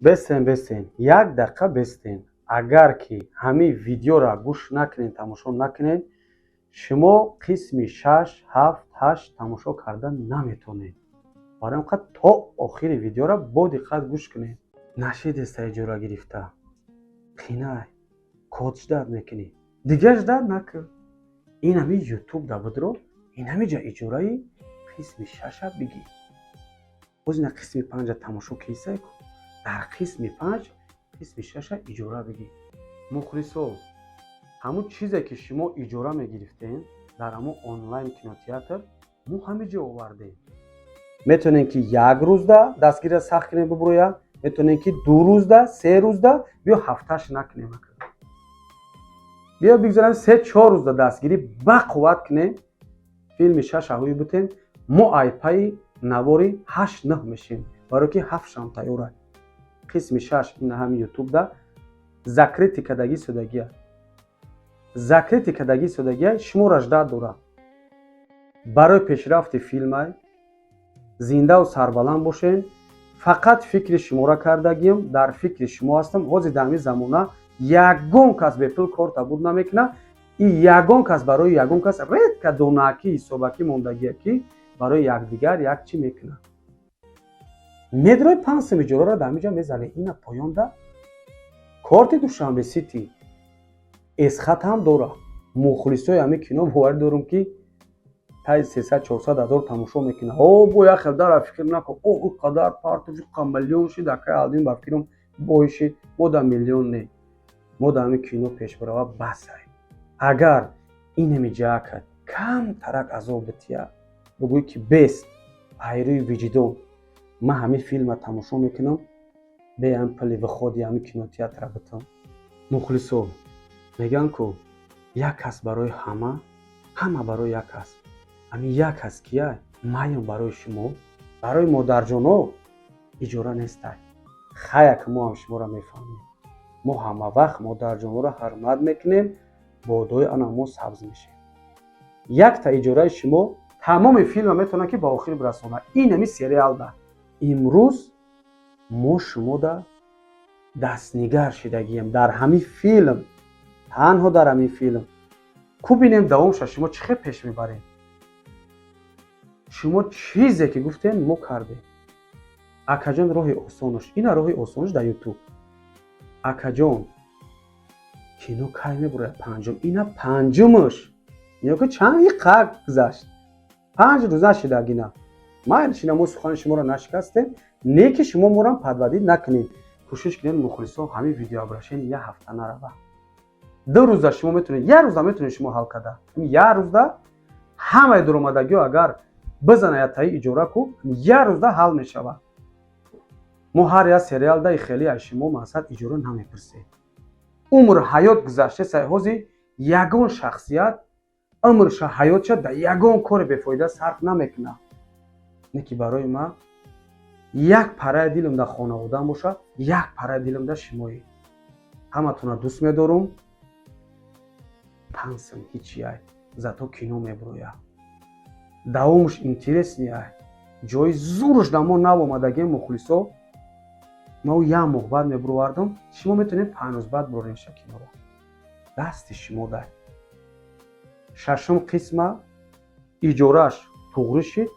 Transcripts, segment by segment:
бестен як дақиқа бестен. Агар ки ҳамин видеоро гӯш накунед, тамошо накунед, шумо қисми 6, 7, 8 тамошо карда наметавонед. барои ин вақт то охири видеоро бо диққат гӯш кунед. нашидеста иҷора гирифта қинай котш дард мекунӣ, дигаш дард накун. ин ҳами ютуб да будро ин ҳамиҷа иҷораи қисми 6 бигӣ. боз ина қисми 5 тамошо кисай ку дар қисми 5 қисми 6 иҷора бигӣ. мухлисо, ҳамун чизе ки шумо иҷора мегирифтен дар ҳамун онлайн кинотеатр мо ҳамиҷа овардем. метавонем ки як рӯзда дастгира сахт кунем бибуроя, метавонем ки 2 рӯзда, 3 рӯзда биё ҳафташ накунем. биё бигзорем 3-4 рӯзда дастгирӣ бақувват кунем. филми 6 ҳавои бутем, мо айпаи навори 8-9 мешем, барое ки 7 шам тайёра. қисми 6 ин ҳами ютубда закрити кардагӣ судагия. закрити кардагӣ судагия шуморо ждат дорад. барои пешрафти филмай зиндаву сарбаланд бошен. фақат фикри шуморо кардагием, дар фикри шумо ҳастам. ҳозир дар ҳамин замона ягон кас бепул кор табуд намекунад. и ягон кас барои ягон кас редка донаки ҳисобакӣ мондагия ки барои якдигар як чӣ мекунад. медрои 5 сум иҷораро дар ҳамиҷа мезане. ина поёнда корти душанбе сити эсхат ҳам дора. мухлисои ҳамин кино боварӣ дорум ки таи 300-400 ҳазор тамошо мекунад. бо яхел дара фикр накун, ӯ қадар партофи миллион шид, акай алдин ба фикрам боишид. мо дар миллион не, мо дар ҳамин кино пешбарова басай. агар ин ҳамиҷаакад камтарак азоб бития бигӯй ки бест айрӯи виҷдон ман ҳамин филма тамошо мекунам, беам пили виходи ҳамин кинотеатра битам. мухлисо, меган ку як кас барои ҳама, ҳама барои як кас. ҳамин як кас кия? маён барои шумо, барои модарҷоно иҷора нестай. хая ки мо ҳам шуморо мефаҳмем. мо ҳама вақт модарҷонҳоро ҳурмат мекунем, бодои ана мо сабз мешем. якта иҷораи шумо тамоми филма метавонад ки ба охир бирасонад. ин ҳамин сериал да. имрӯз мо шумо да дастнигар шидагием дар ҳамин филм, танҳо дар ҳамин филм. ку бинем давомша шумо чӣ хел пеш мебарем. шумо чизе ки гуфтем мо кардем. акаҷон роҳи осонаш, ина роҳи осонаш дар ютуб. акаҷон кино кай мебурад? панҷум. ина панҷумаш. ё чанд иқак гузашт? 5 рӯз нашидагина. майли шина мо сухани шуморо нашикастем. не ки шумо моро падвадӣ накунед. кӯшиш кунед мухлисо ҳамин видеообрашени як ҳафта нарава. 2 рӯзда шумо метавонед, як рӯзда метавонед шумо ҳал карда. як рӯзда ҳамаи дуромадагиҳо агар бизанад таи иҷора ку, як рӯзда ҳал мешавад. мо ҳар як сериал да хеле аз шумо мақсад иҷора намепурсем. умр ҳаёт гузашта сай ҳозир ягон шахсият умрша ҳаётша дар ягон кори бефоида сарф намекунад. не ки барои ман як параи дилам дар хонаводам бошад, як параи дилам дар шумоӣ. ҳаматонро дӯст медорум. тансам ҳичи ай зато кино мебурояд. давомаш интересни ай. ҷои зурш дар мо навомадаги мухлисо. мо як моҳ баъд мебуровардам. шумо метавонед 5 рӯз баъд буроренша киноро. дасти шумо дай. 6 қисма иҷораш туғри шид.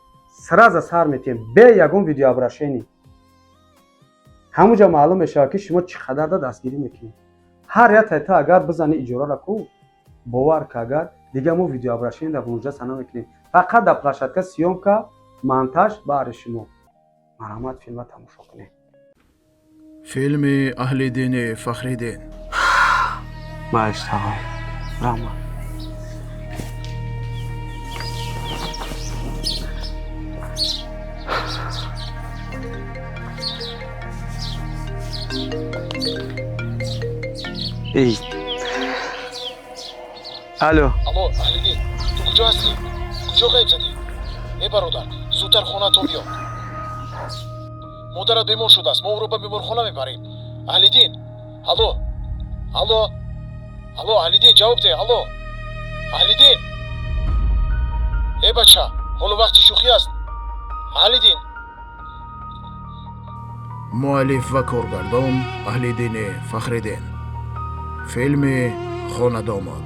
сразу сар метем бе ягон видеообрашени. ҳамуҷа маълум мешавад ки шумо чӣ қадар да дастгирӣ мекунед. ҳар як тайта агар бизани иҷораро ку бовар ки агар дига мо видеообрашени дар вунҷаса намекунем. фақат дар площадка съёмка, монтаж баъри шумо. марҳамат, филма тамошо кунед. филми Аҳлиддини Фахриддин. маиштағой раҳмат. эй алло. алло, Аҳлиддин, ту куҷо ҳастӣ? куҷо ғайб задӣ? бародар, зудтар хонатон биё. модарат бемор шудааст, мо ӯро ба беморхона мебарем. Аҳлиддин, алло, алло, алло, Аҳлиддин, ҷавоб де, алло, Аҳлиддин. бача, ҳоло вақти шӯхӣ аст. Аҳлиддин. муаллиф ва коргардон Аҳлиддин Фахриддин. Филми Хонадомад.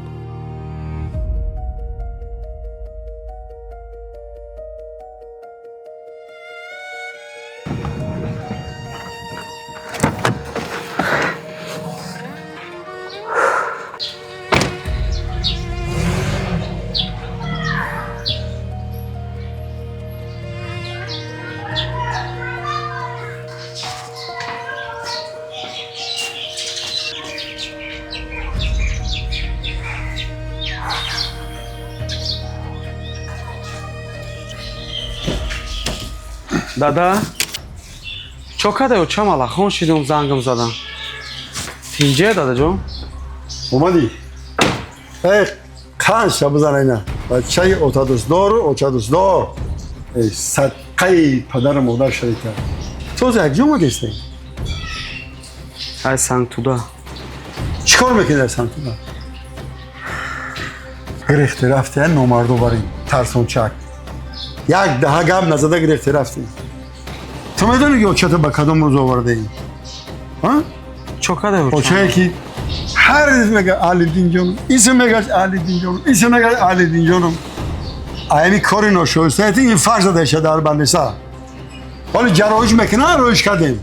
дада чокадаю чамалахон шидум зангам задам тинҷе дадаҷон اومدی؟ ای قنش بزن اینا بچه اوتا دوست دار اوچا دوست دار ای صدقه پدر و مادر شریکه تو از یک جمعه گشتی؟ ай сангтуда چیکار میکنی در سنتودا؟ گرفتی رفتی نامردو بریم ترسون چک یک ده گم نزده گرفتی رفتی تو میدونی که اوچه تو به کدام روز آورده ای؟ ها؟ чокадаю اوچه که هر روز میگه علیدین جانم اسم میگه علیدین جانم اسم میگه علیدین جانم اینی کاری ناشایسته این فرض داده شده در بندسا ولی جراحش میکنه روش کردیم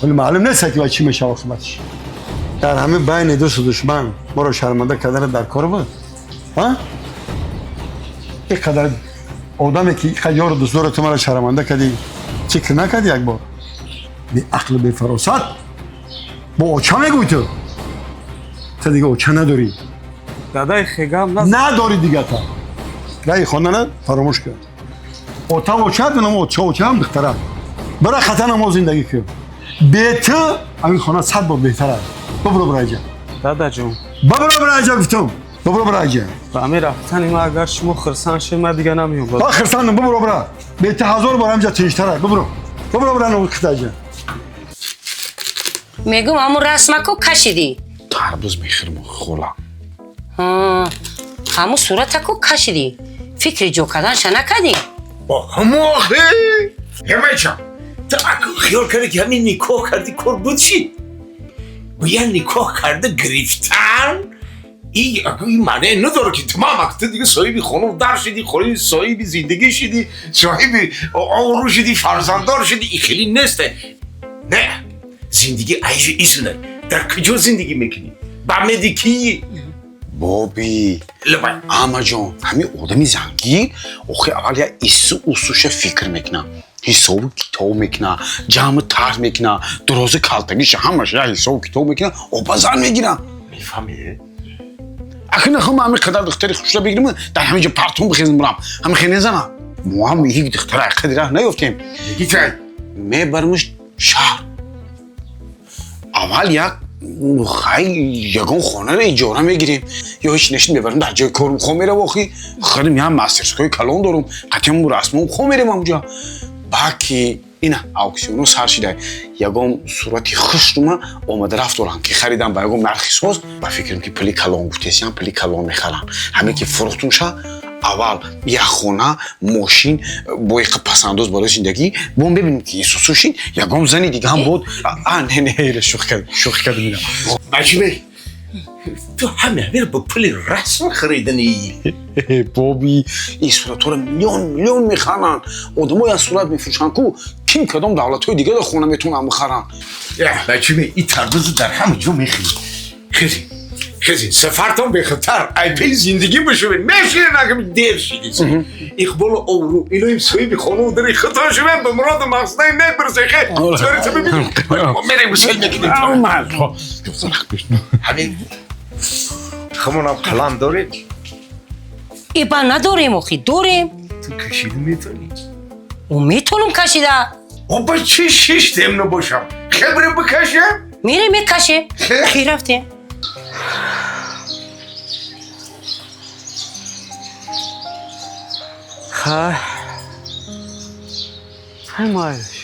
ولی معلوم نیست که چی میشه عاقبتش در همه بین دوست و دشمن ما رو شرمنده کردن در کار بود ها یک قدر آدمی که یک یار دوست داره تو ما رو شرمنده کردی چیکار نکردی یک بار بی عقل بی فراست با اوچه میگوی تو دیگه اوچه نداری дадаи хегам نداری دیگه تا رای خانه نه فراموش کرد اوتا اوچه دونم اوچه هم بختره برای خطا نماز زندگی کن به تو همین خانه 100 بار بهتره ببرو برای جا дадаҷон ببرو برای جا گفتم ببرو برای جا ба ҳамин рафтани ман агар шумо хирсан шед ман дига намеём با خرسان ببرو برای به تو 1000 بار همجا تیشتره ببرو برای نو خطا جا мегум ҳамун расмаку кашидӣ тарбуз мехирм хола ҳамун суратаку кашидӣ фикри ҷо карданша накардӣ ҳамохе ҳемача та аку хиёл кардӣ ки ҳамин никоҳ кардӣ кор буд чӣ бояд никоҳ карда гирифтан ин маънае надоре ки тамом вақт дига соҳиби хонавдар шидӣ соҳиби зиндагӣ шидӣ соҳиби оврӯ шидӣ фарзанддор шидӣ ин хеле несте не زندگی عیش ایسونه در کجا زندگی میکنی؟ با میدی کی؟ بابی لبای اما جان همین آدمی زنگیر آخه اول یا ایسو اوسوش فکر میکنه حساب کتاب میکنه جمع طرح میکنه دراز کلتگیش همش یا حساب کتاب میکنه و بازار میگیره میفهمی؟ اخی نخوام همین قدر دختری خوش را بگیرم در همینجا پرتون بخیزم برم همین خیلی نزنم ما هم یک دختر عقیدی راه نیفتیم میگی چای؟ میبرمش شهر اول یک یگان خانه رو اجاره میگیریم یا هیچ نشین ببریم در جای کارم خواه میره واقعی خیلی میام مسترسکای کلان دارم قطعیم رسمم خواه میریم اونجا باکی اینه اکسیونو سر شده یگان صورتی خوش رو من آمده رفت دارم که خریدم با یگان مرخی ساز با فکرم که پلی کلان گفتیسی هم پلی کلان میخرن همه که فروختون شه اول یک خونه ماشین با یک پسنداز برای زندگی بام ببینیم که سوسوشین یگام زنی دیگه هم بود نه شوخی کرد میدم بچه تو همه با پول رسم خریدنی بابی این صورت ها رو میلیون میخرن آدم های از صورت میفروشن کو کم کدام دولت های دیگه در خونه میتونن بخرن بچه این تربوز در همه جا میخری خیلی سفرتان به خطر ای پی زندگی بشوید میشه نگم دیر شدید اقبال آورو اینو این صاحب خانه داری خطا شوید به مراد مقصده نبرسه خیلی داری تو ببینید میریم بسیل میکنید همین خمونم قلم دارید ایبا نداریم اخی داریم تو کشیده میتونی و میتونم کشیده با چه شش تمنه باشم خبره بکشم میره میکشه کی رفته های مایلش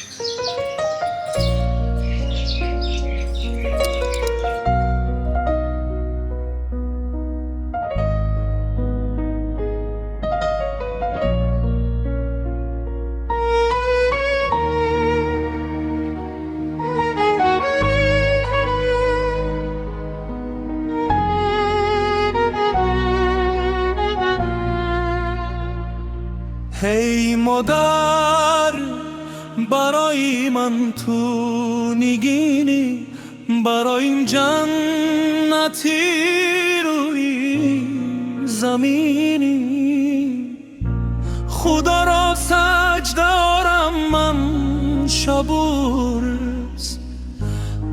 تو نگینی برای این جنتی روی زمینی خدا را سجده دارم من شب و روز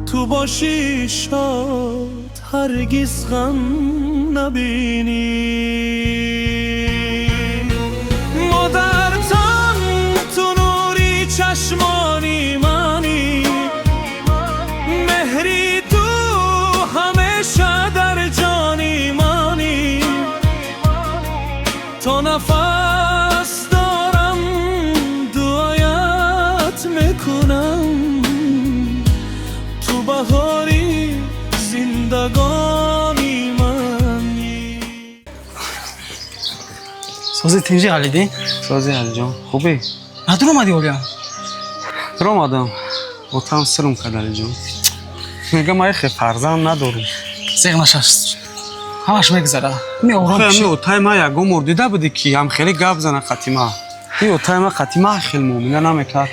تو باشی شاد هرگز غم نبینی مادرتم تو نوری چشمانی منی مهری تو همیشه در جانی منی تا نفس دارم دعایت میکنم تو بهاری زندگانی منی. سازی تینجی علیدین؟ سازی علی جان خوبی؟ ندور اومدی اولیا؟ در آمدم اتام سرم کرد علی جان میگم ما خیلی فرزند نداریم زیغ نشست همش میگذره می آرام خیلی بشی اوتای ما یکم مردیده بودی که هم خیلی گپ زنه خاتیمه این اوتای ما خاتیمه خیلی مومنه نمیکرد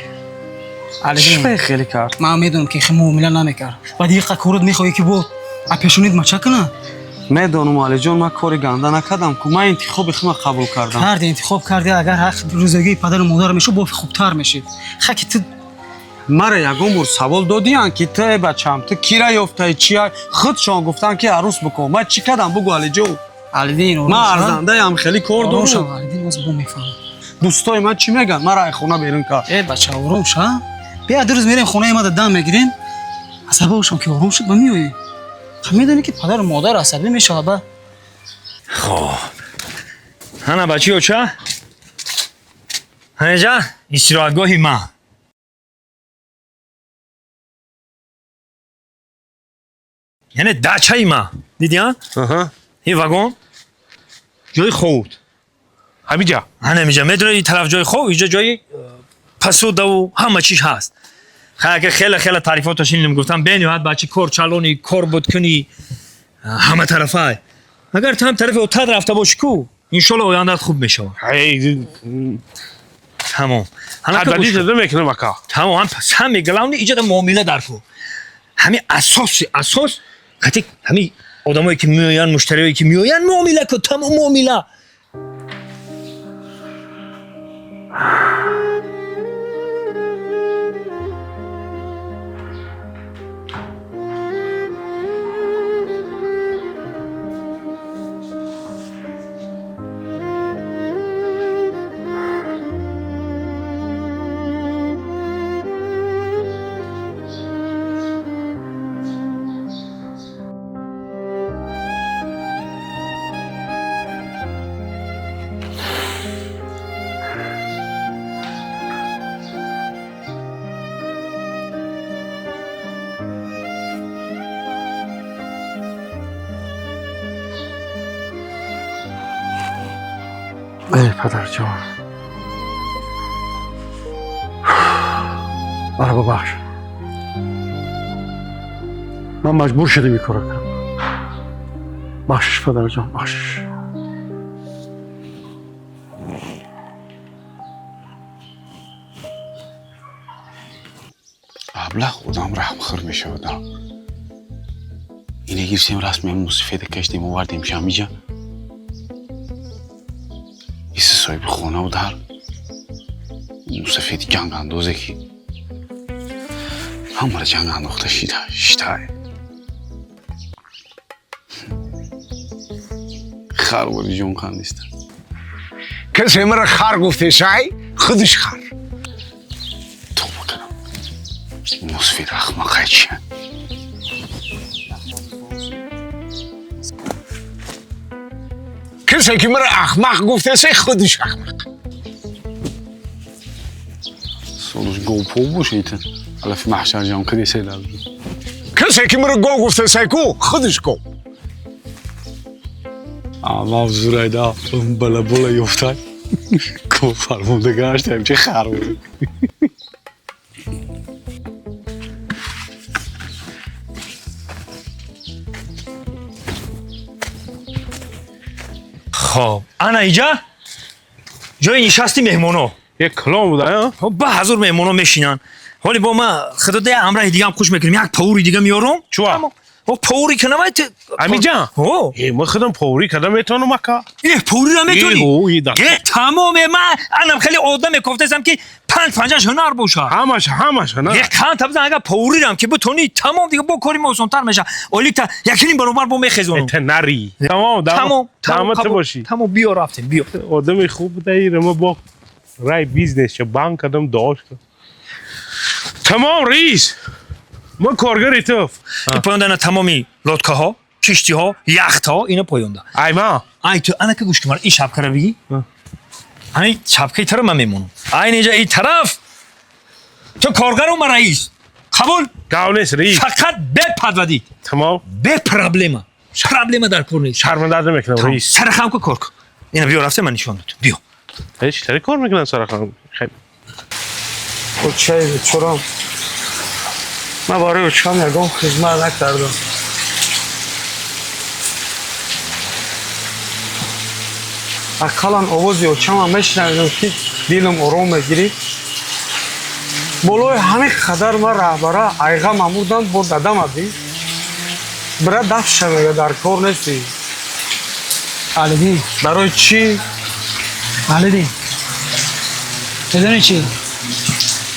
علیدین خیلی کرد من میدونم که خیلی معامله نمیکرد و دیگه کورت میخوایی که بود اپیشونید ما چه کنه؟ میدونم علی جان من کاری گنده نکردم که من انتخاب خودم قبول کردم کردی انتخاب کردی اگر حق روزگی پدر و مادر میشه با خوبتر میشید خاکی تو مرا یکم بار سوال دادیان که تو بچم تو کیرا یافته چیه خودشان گفتن که عروس بکن من چی کردم بگو علی جان علیدین من ارزنده هم خیلی کار آروم شو دارم علیدین باز بو میفهم دوستای من چی میگن من رای خونه بیرون کرد ای بچه آروم شو بیا دو روز میریم خونه ما دم میگیریم عصبی باشم که آروم شد با میوی میدونی که پدر و مادر عصبی میشه با خب هنه بچی ها چه؟ هنه جا استراحتگاهی ما یعنی دچه ای ما دیدی ها؟ این واگن جای خوب همینجا هنه میجا میدونه این طرف جای خوب اینجا جای پسوده و همه چیش هست اگر خیلی تعریفاتش این میگفتم بینید بچه کار چلونی کار بود کنی همه طرفه اگر تو هم طرف اوتاد رفته باشی کو انشالله آیندت خوب میشه تمام قدردی شده میکنه مکا تمام هم میگلونی ایجاد معامله در کو همین اساس وقتی همین آدمایی که میآین مشتریایی که میآین معامله کو تمام معامله ای پدر جان مرا ببخش من مجبور شدم این کارو کنم بخشش پدر جان بخشش ابله خودم رحم خور میشه آدم اینه گیرسیم رسمی موسیفید کشتیم و وردیم شمیجا ایسی صاحب خونه و در موسیفید جنگ اندازه که همه جنگ انداخته شیده خر بودی جون خندیسته کسی مرا خر گفته سعی خودش خر تو بکنم موسیفید اخمقه چیه کسی که مرا احمق گفته سه خودش احمق سالوش گوپو باشیتن علف محشر جان کدی سه لازم کسی که مرا گو گفته سه کو خودش گو اما زورای دا بلا بلا یفتن کو فرموندگارش هم چه خر بود خب انا اینجا جای نشستی مهمونو یک کلام بوده ها با حضور مهمونا میشینن ولی با ما خدا ده امرای دیگه هم خوش میکنیم یک پوری دیگه میارم چوا و پوری کنم امی جان ما خودم پوری کدام میتونم مکا پوری را میتونی یه تمام من انم خیلی آدم کفتم که 5 هنر باشه همش هنر یک کان تبزن اگه پوری رم که بتونی تمام دیگه بکنیم آسان‌تر میشه ولی تا یکینی برابر با میخزونم نری تمام باشی تمام بیا رفتیم بیا آدم خوب بودی ما با رای بیزنس بانک کدام داشت تمام رئیس ما کارگری توف پایوندن تمامی لودکه ها کشتی ها یخت ها اینا پایونده ای تو انا که گوش کن این شبکه رو بگی این شبکه طرف من میمونم این اینجا این طرف تو کارگر و رئیس قبول گاونس رئیس فقط بپدودی تمام به پرابلما در کار نیست شرمنده نمیکنم رئیس سرخم که کار کن اینا بیا رفته من نشون دادم بیا هیچ طری کار میکنن سرخم خیلی چه چرا من برای اوچکم یکم خدمت نکردم اقلا آواز اوچکم هم میشنویدم که دیلم آرام میگیری بالای همه قدر من رهبره ایغا مامودم با دادم ادی برای دفشه میگه در کار نیستی علیدین برای چی؟ علیدین بدونی چی؟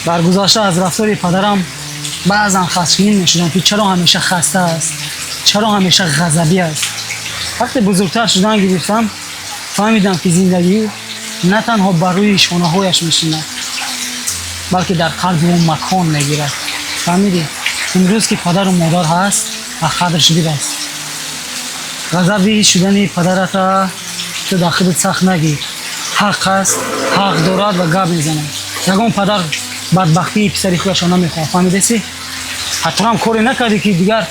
در گذشته از رفتار پدرم بعضا خشمگین میشدم که چرا همیشه خسته است چرا همیشه غضبی است وقتی بزرگتر شدن گرفتم فهمیدم که زندگی نه تنها بر روی شانه‌هایش میشیند بلکه در قلب اون مکان میگیرد فهمیدی امروز که پدر و مادر هست قدرش بدانست غضبی شدن پدرت تو داخلت سخت نگیر حق است حق دارد و گپ میزنه یگان پدر بدبختی پسری خودش نمیخواد فهمیده سی حتی هم کاری نکردی که دیگر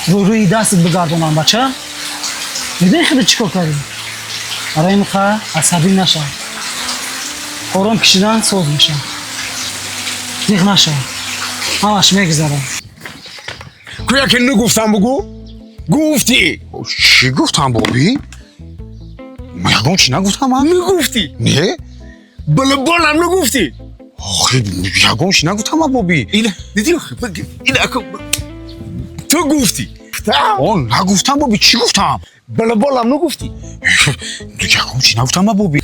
روی دستت بگردونم بچه میدونی خودت چیکار کردی برای این خواهر عصبی نشه آرام کشیدن سوز میشه دیخ نشه همش میگذارم کویا که نگفتم بگو گفتی چی گفتم بابی؟ یگان چی نگفتم من؟ نگفتی نه؟ بالم نگفتی آخه یگان چی نگفتم من بابی؟ اینه دیدی اینه اکو تو گفتی نگفتم بابی چی گفتم؟ بالم نگفتی یگان چی نگفتم من بابی؟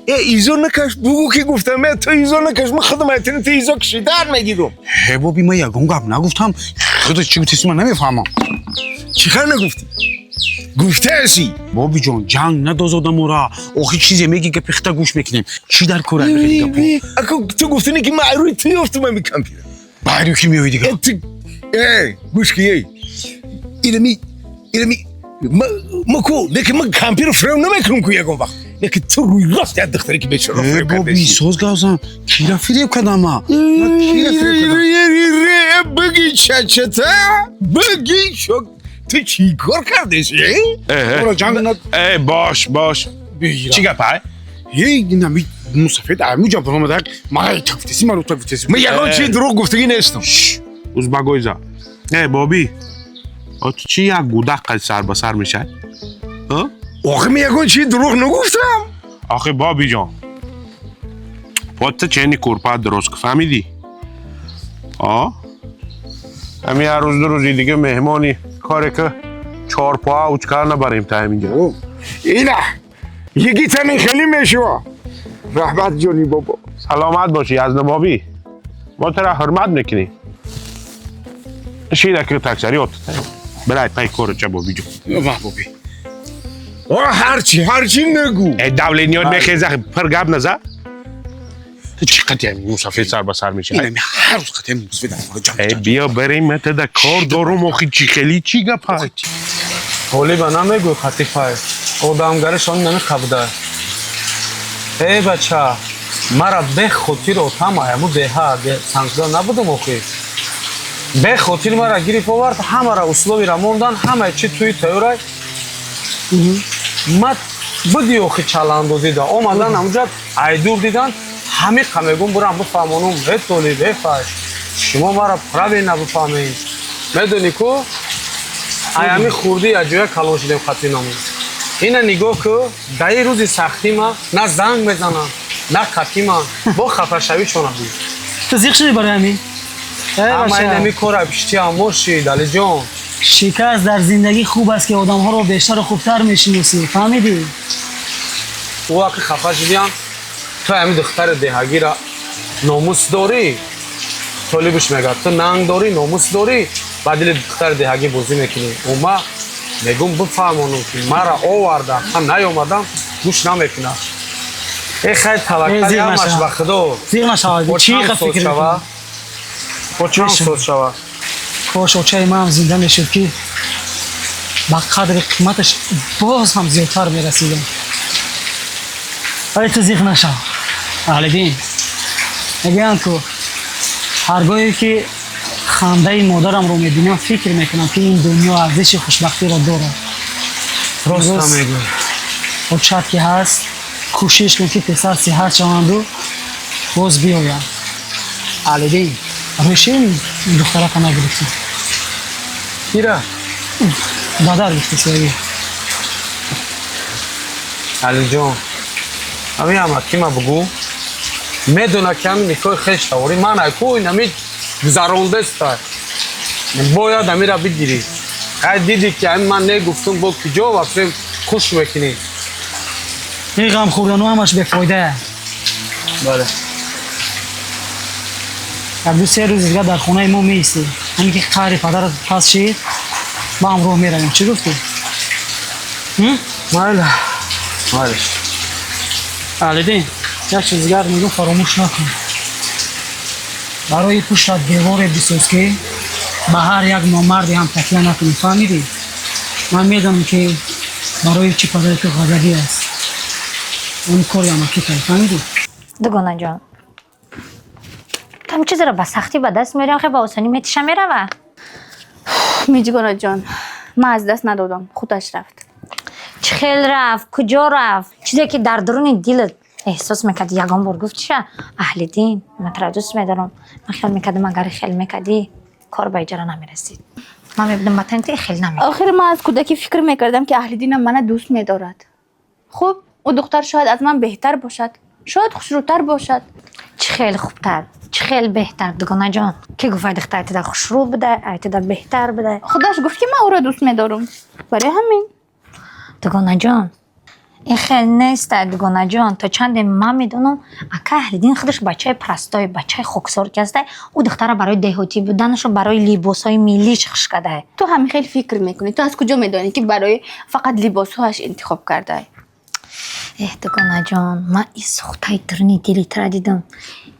ایزو نکش بگو که گفتم تو ایزو نکش من خدمتین تو ایزو کشیدن میگیرم هی بابی من یگان گپ نگفتم خودت چی گفتی من نمیفهمم چیخه نگفتی گفته هستی بابی جان جنگ ندازادم را آخه چیزی میگی که پخته گوش میکنیم چی در کاره میگی اکو تو گفتی که من روی توی افتم میکنم پیرم باید کی میوی دیگه گوش که اینمی مکو لیکن من کمپیر فرم نمیکنم که یکم وقت لیکن تو روی راست یاد دختری که بچه رو فرم بابی سوز گازم کی را فریب کدم ما بگی چچتا بگی شو تو چی کار کردیشی؟ باش چی گپای؟ نمی مسافت عمو جان برام در ما تفتیسی من رو تفتیسی من یکم چی دروغ گفتگی نیستم اوز بگویزا بابی تو چی یک گودق سر به سر میشه؟ آخه من یکم چی دروغ نگفتم آخه بابی جان پات چنی کورپا درست که فهمیدی؟ همین هر روز دو روزی دیگه مهمانی کاری که 4 پا اوچکار نبریم تا همینجا اینا یکی تنین خیلی میشوا رحمت جانی بابا سلامت باشی از نبابی ما ترا حرمت میکنی شیده که تکسری برای پای کور چه بابی جون بابی هرچی نگو دوله نیاد میخیزه پر گب نزد تو چی قطعی همین مسافر سر به سر میشه اینمی هر روز قطعی مسافر در بیا بریم مت در کار دارم آخی چی خیلی چی گپای ولی به نمیگو خطیفه آدمگرشان نمیخبده ای بچه مرا به خاطر اتم همو دیها سنگزده نبودم آخی به خاطر مرا گریف آورد همه را اسلوبی را موندن همه چی توی تیورای من بدی آخی چلندو دیده آمدن همونجا ایدور دیدن همه قمیگون برم بفهمونم به تولی بفهش شما مرا پرابی نبفهمین میدونی که ایامی خوردی از جوی کلان شدیم خطی نامون اینه نگاه که دایی روزی سختی ما نه زنگ میزنم نه کتیما با خفه شوی چون بود تو زیخ شدی برای همین؟ اما این نمی کاره بیشتی امورشی علی جان شکست در زندگی خوب است که آدم ها رو بیشتر و خوبتر میشناسی فهمیدی؟ او وقتی خفه شدیم تو همین دختر دهگی را ناموس داری طالبش میگه تو ننگ داری ناموس داری بعد دل دختر دهگی بازی میکنی و ما میگم بفهمونم که مرا آورده هم نیومدم گوش نمیکنه ای خیلی توکلی همش به خدا زیغ نشود چی خیلی فکر میکنی؟ با چند سوز شوه کاش اوچه ما هم زنده میشد که با قدر قیمتش باز هم زیادتر میرسیدم ولی تو زیغ نشو اهل دین میگن که هرگاهی که خنده مادرم رو میبینم فکر میکنم که این دنیا ارزش خوشبختی را داره راست میگی اوچت که هست کوشش کن که پسر صحت شوند و باز بیایم اهل دین روشه این دختره که نگرفتی کیره؟ دادر گفتی سویی علی جان همین هم حکیمه بگو میدونه که همین نکای خیش تاوری من اکو این همین گذرانده است باید همین را بگیری خیلی دیدی که همین من نگفتم با کجا و فریم خوش میکنی این غم خوردنو همش بفایده بله دو سه روز دیگه در خونه ما میستی همین که قهر پدر پس شید با هم راه میرویم چی گفتی؟ بله بله علیدین یک چیز دیگر میگم فراموش نکن برای پشت دیوار بساز که به هر یک نامردی هم تکیه نکنی فهمیدی؟ من میدونم که برای چی پدر تو غضبی است اون کاری هم که فهمیدی؟ دوگانه جان هم چیزی را به سختی به دست میاریم خیلی با آسانی میتیشه میره میجگانه جان من از دست ندادم خودش رفت چه خیل رفت کجا رفت چیزی که در درون دلت احساس میکردی یگان بار گفت چه اهل دین من ترا دوست میدارم من خیال میکردم اگر خیال میکردی کار به اجرا نمیرسید من میبودم بطن تو خیل نمیکرد آخر من از کودکی فکر میکردم که اهل دینم من دوست میدارد خب او دختر شاید از من بهتر باشد شاید خوشروتر باشد چه خیل خوبتر چه خیل بهتر دوگانه جان که گفت دختر ایت خوشرو بده ایت بهتر بده خودش گفت که من او را دوست میدارم برای همین دوگانه جان این خیلی نیست دوگانه جان تا چند من میدونم اکا اهل دین خودش بچه پرستای بچه خوکسار کسته او دختر برای دهاتی بودنش برای لباس های ملیش خش کرده تو همین خیلی فکر میکنی تو از کجا میدونی که برای فقط لباس هاش انتخاب کرده دوگانه جان من این سختای درونی دلی تر دیدم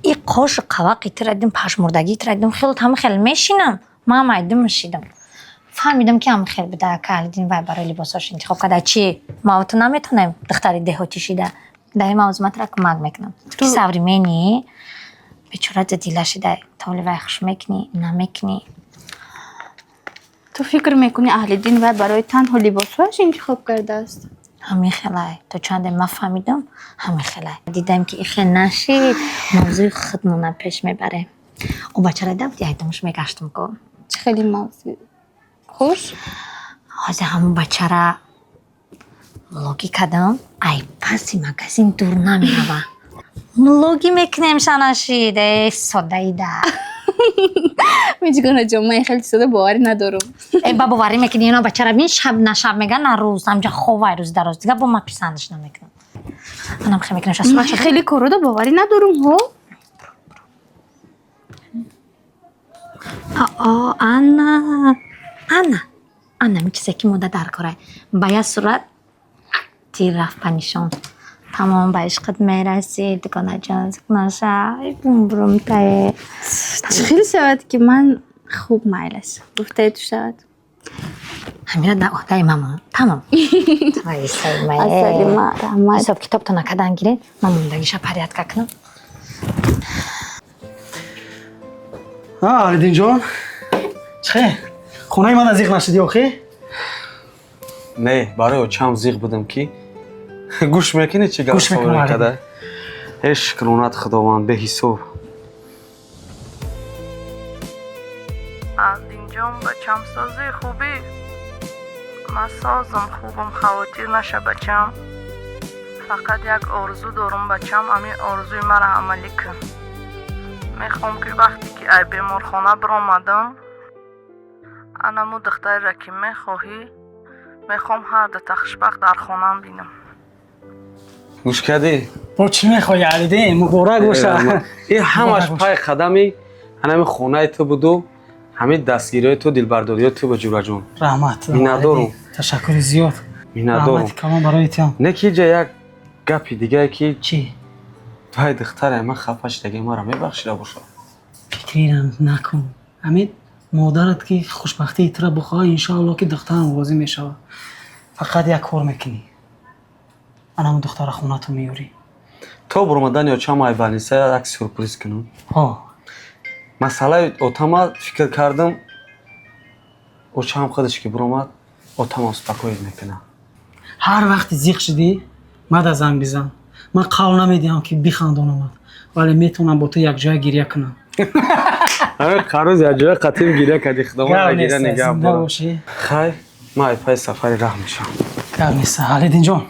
این قاش قواقی تر دیدم پشمردگی تر دیدم خیلی همه خیلی میشینم من مایدم میشیدم فهمیدم که هم خیلی بده که اهل دین برای لباساش انتخاب کرده چی ما تو نمیتونیم دختری دهاتی شیده در این موضوع را کمک میکنم که صبری مینی بیچاره دیله شده تا ولی خوش میکنی نمیکنی تو فکر میکنی اهل دین برای تنها لباساش انتخاب کرده است همین خیلی تو چند ما فهمیدم همین خیلی دیدم که این خیلی نشید موضوع خودمون پیش میبره او بچه را دفتی ایتمش میگشتم کن چه خیلی موضوع خوش حاضر همون بچه را ملوگی کدم ای پسی مگزین دور نمیروه ملوگی میکنیم شناشید ای ساده ایده میجگانه جان من خیلی ساده باوری ندارم ای با باوری میکنی اینا بچه را بین شب نشب میگن نه روز همجا خواه روز در روز دیگه با ما پیسندش نمیکنم منم خیلی میکنم شد من خیلی کارو باوری ندارم ها انا می چیزی که مده در کاره باید صورت تیر رفت پنیشون تمام به عشقت میرسید دکانه جان زکناشه بروم تایه خیلی شود که من خوب مایلش گفته تو شود همین را دای ماما تمام تایی سلمه اصلی ما رحمت حساب کتاب تو نکدن گیرین من موندگیشه پریت که کنم اهل دین جان چه خونه من از زیغ نشدی آخه؟ نه برای چم زیغ بودم کی گوش میکنی چی گفت صحبت کرده عشق کنونت خداوند به حساب اهل جان بچم سازی خوبی من سازم خوبم خواتیر نشه بچم фақат як орзу дорам бачам, ҳамин орзуи мара амалӣ кун. мехоҳам ки вақте ки ай беморхона биромадам, анаму духтареро ки мехоҳӣ, мехоҳам ҳар дута хушбахт дар хонам бинам. гӯш кардӣ? با چی میخوای علیدین؟ مبارک باشه. این همش پای قدمی همین خونه تو بودو، همین دستگیری تو، دلبرداری تو به جورا جون. رحمت. میندارم. تشکر زیاد. میندارم. رحمت کمان برای تیم. نه کی جا یک گپی دیگه کی چی؟ توی دختره من خفش دیگه ما را میبخشیده باشه. فکرم نکن. همین مادرت که خوشبختی ترا بخواه انشاءالله که دخترم راضی میشه. فقط یک کار میکنی. انا دختر خونه تو میاری. تو برمدن یا چه ماه بانیسه یک سورپریز کنم. ها. مسئله اوتاما فکر کردم. او چه هم خودش که برمد اوتاما اسپاکوید میکنه. هر وقت زیق شدی مد زنگ بزن. من قول نمیدیم که بخندونم، ولی میتونم با تو یک جای گریه کنم. آره کاروز یک جای قطعی گریه کردی خداوند گریه نگه برو. خیر ما پای سفری راه میشم. گرم نیست. علیدین جان.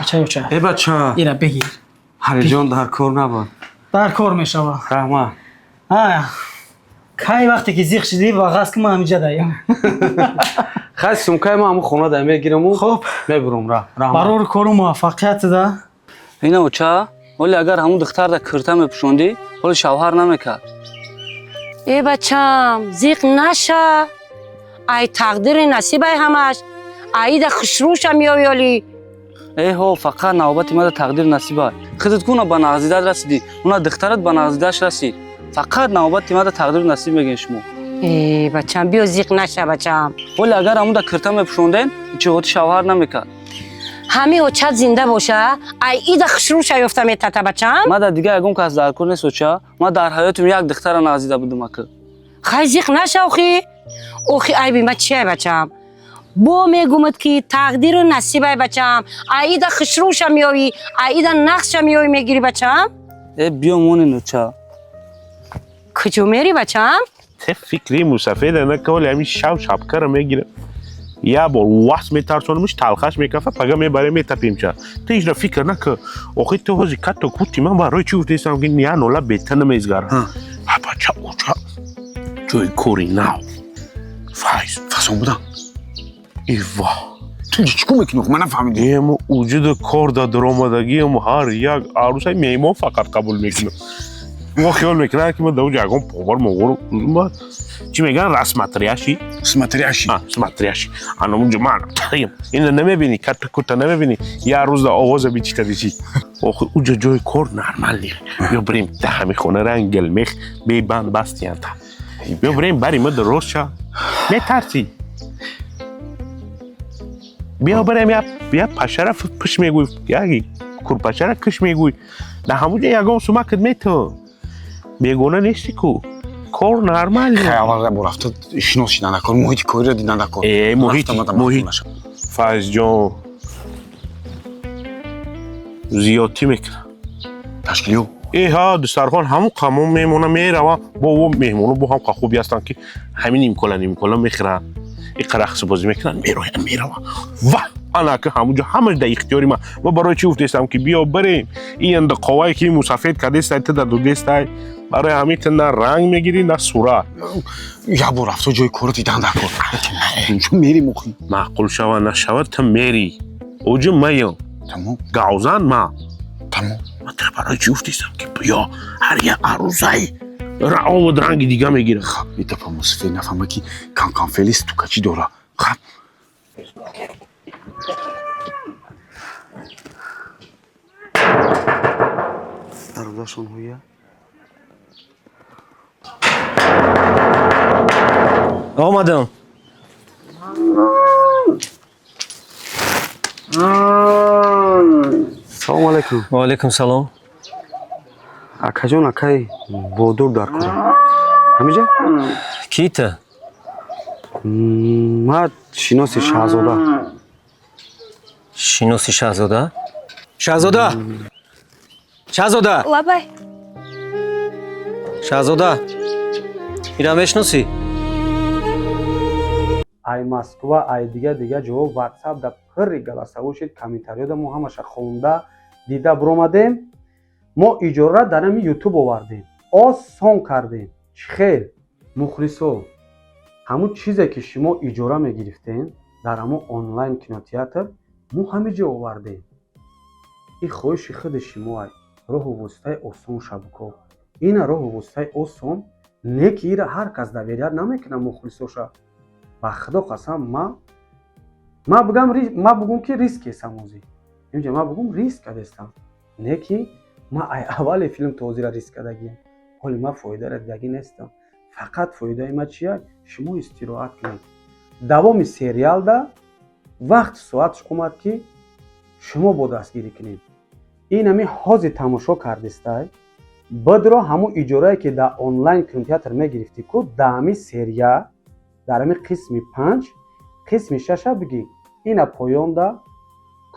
بچه ای بچه ایره بگیر. علی جان در کار نبود. در کار میشه. رحمت. کی وقتی که زیق شدی واقعا که ما همینجا دایم. خیلی سمکای ما همون خونه دایم میگیرم و خب میبرم راه. برای کار موفقیت ده. اینا اوچا ولی اگر همون دختر ده کرته میپشوندی ولی شوهر نمیکرد. ای بچم زیق نشه. ای تقدیر نصیب ای همش. ای ده خشروش هم یالی. ای ها فقط نوبت ما ده تقدیر نصیبه. خودت کونه با نغزیدت رسیدی. اونا دخترت با نغزیدش رسید. فقط نوبت ما ده تقدیر نصیب میگن شما. ای بچم بیا زیق نشه بچم. ولی اگر همون ده کرته میپشوندین چه شوهر نمیکرد. همه اوچت زنده باشه. ای ده خشروش یافته میتته بچم. ما ده دیگه اگم کس در کار نیست اوچا. ما در حیاتم یک دختر نغزیده بودم که. خیلی زیق نشه اوخی. اوخی ای بی ما چیه بچم. بو میگومد که تقدیر و نصیبه بچم. ای ده خشروشم یاوی، ای ده نقشم یاوی میگیری بچم. ای بیا مونین اوچا. کجا میری بچم؟ ته فکری مسافر نکه ولی همین شب کار میگیره. یا بار واسه میترسونمش تلخش میکفه پگه میبره میتپیم چه. تو ایش را فکر نکه. آخه تو هزی کت تو کوتی من برای چی افته که نیا نولا بیتن میزگره. ها بچه اوچا. جوی کوری ناو. فایز. فاسون بودم. ایوا تو چیکار میکنی؟ من نفهمیدم. اما وجود کار در درآمدگی ما هر یک عروسای میمون فقط قبول میکنه. ما خیال میکنه که ما دو جاگون پاور ما چی میگن رسمتریاشی؟ سمتریاشی. سمتریاشی. انا اونجا من تایم. اینو نمیبینی کت کت نمیبینی. یه روز در آواز بیچته دیشی. آخه اونجا جای کار نرمالیه. بیا بریم ده همی خونه رنگل میخ بی بند بستیان تا. بیا بریم بریم ما درست شا. میترسی. بیا بریم یا پشره پش میگوی یا کور پشره کش میگوی در همونجا یکم سمکت میتون بیگونه نیستی کو کار نرمالیه. خیلی اول با رفته شناسی نکن محیط کاری را دیدن نکن. محیط فایز جان زیادی میکنه تشکیلیو ها دسترخوان همون قمون میمونه میره و با او میمونه با هم خوبی هستن که همین نیمکلا میخورن این قرخص بازی میکنن میره و انا که همونجا همش در اختیاری ما برای چی افتیستم که بیا بریم این اند قوایی که مسافت کده است در دو دستای برای همیت نه رنگ میگیری نه صورت. یا با رفت جای کار دیدن نکن. اینجا میری مخی معقول شود نشود تا میری اوجا میم تمام گاوزن ما تمام من در برای چی افتیستم که بیا هر یه عروسایی رعام رنگ دیگه میگیره. خب این دفعه مصفه نفهمه که کان فلیس تو کچی دوره. خب برادرشون هویه آمدم. سلام علیکم. و علیکم سلام. اکا جون اکای بودور در کنه همیجا؟ کیته؟ ما شناسی شهزاده. شناسی شهزاده؟ شهزاده لابای شهزاده اینا میشناسی؟ ай Москва, ай дига ҷавоб WhatsApp да пирри галасаву шид, комментариёда мо ҳамаша хонда дида буромадем. мо иҷора дар ҳами YouTube овардем, осон кардем. Хел мухлисо, ҳамун чизе ки шумо иҷора мегирифтен дар ҳамун онлайн кинотеатр мо ҳами ҷо овардем. ин хоҳиши худи шумоай. роҳу воситаи осон шабуко. ина роҳу воситаи осон не ки ира ҳар кас даверияд намекунад мухлисоша. ба худо қасам ма бугум ки риск ҳестам озӣ. имҷа ма бугум риск кардестам. Не ки ма ай аввали филм тозира риск кардагиям. ҳоли ма фоидаро дидагӣ нестам. фақат фоидаи ма чия? Шумо истироҳат кунед. давоми сериалда вақти соатш омад ки шумо бо дастгирӣ кунед. ин ҳами ҳози тамошо кардистай. бидро ҳамун иҷорае ки дар онлайн кинотеатр мегирифтӣ ку дар ҳами серия, дар ҳами қисми 5, қисми 6 бигӣ. ина поёнда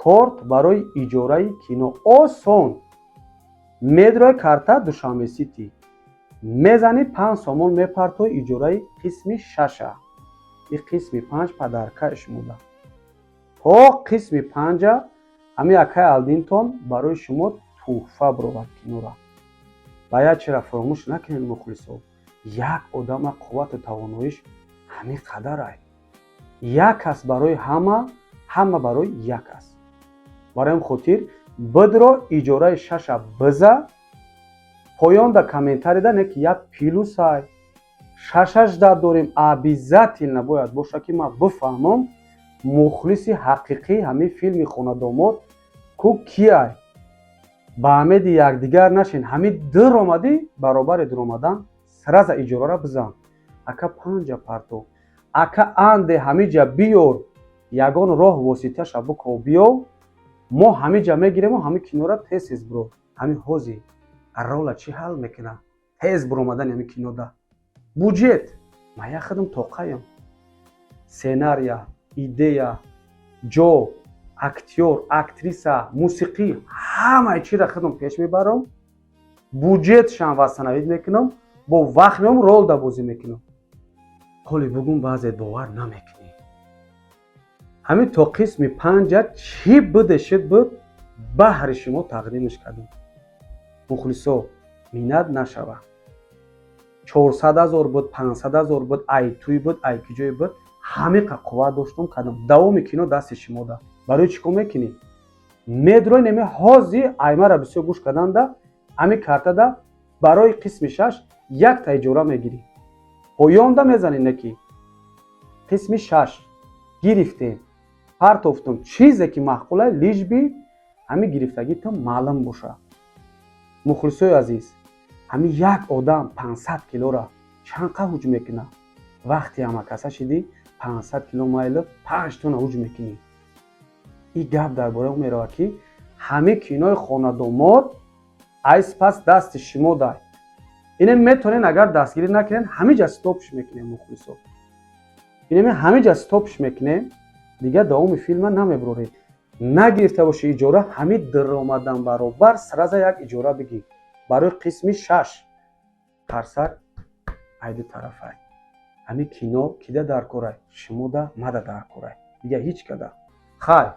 корт барои иҷораи кино осон. медрои карта Душанбе Сити. мезани 5 сомон мепартои иҷораи қисми 6. ин қисми 5 падаркаи шумода. то қисми 5 ҳами акаи алдинтон барои шумо туҳфа бировад кинора. баъд чира фаромӯш накунед мухлисо. як одама қуввату тавоноиш ҳамин қадарай. як кас барои ҳама барои як кас. барои ин хотир бидро иҷораи 6 биза. поёнда комментарида не ки як плюсай 6 да дорем. обязательно бояд боша ки ма бифаҳмам мухлиси ҳақиқӣ ҳамин филми хонадомот ку кияй. ба амеди якдигар нашин ҳамин диромадӣ баробари диромадан сраза иҷорара бизан. ака 5 парто, ака анде ҳамиҷа биёр, ягон роҳ воситаша биков биёв. мо ҳамиҷа мегирему ҳамин кинора тез биро. ҳамин ҳози рола чӣ ҳал мекунад? тез биромадани ҳамин кинода. буҷет ма як худам тоқаям. сценария, идея, ҷо, актёр, актриса, мусиқӣ ҳамаи чиро худам пеш мебарам. буҷетшам вастанавид мекунам. бо вақт меом рол да бозӣ мекунам. ҳоли бугум баъзе бовар намекунӣ. ҳамин то қисми 5 чӣ биде шуд буд баҳри шумо тақдимаш кардам. мухлисо минат нашава. 400 000 буд, 500 000 буд, ай туй буд, ай киҷое буд. ҳамиқа қувват доштам кардам. давоми кино дасти шумода. барои чӣ кор мекунӣ? медрои неми ҳози аймара бисёр гӯш карданда ҳамин картада барои қисми 6 якта иҷора мегирӣ. поёнда мезанӣ не ки қисми 6 гирифтем, партофтум чизе ки маъқулай лишби ҳамин гирифтагита маълум боша. мухлисои азиз, ҳамин як одам 500 килора чанқа ҳуҷ мекунад. вақти ҳамакаса шидӣ 500 кило майли 5 тонна ҳуҷ мекунӣ. ин гап дар бораи меравад ки ҳамин кинои хонадомот ай спас дасти шумо дай. ина метавонед агар дастгирӣ накунед ҳамиҷа стопш мекунем мухлисо. ина ҳамиҷа стопш мекунем. дига давоми филма намебуроред. нагирифта боши иҷора ҳамин диромадан баробар сраза як иҷора бигӣ. барои қисми 6 қарсар айду тарафай. ҳамин кино кида дар корай? шумо да мада дар корай. дига ҳеҷ када. хай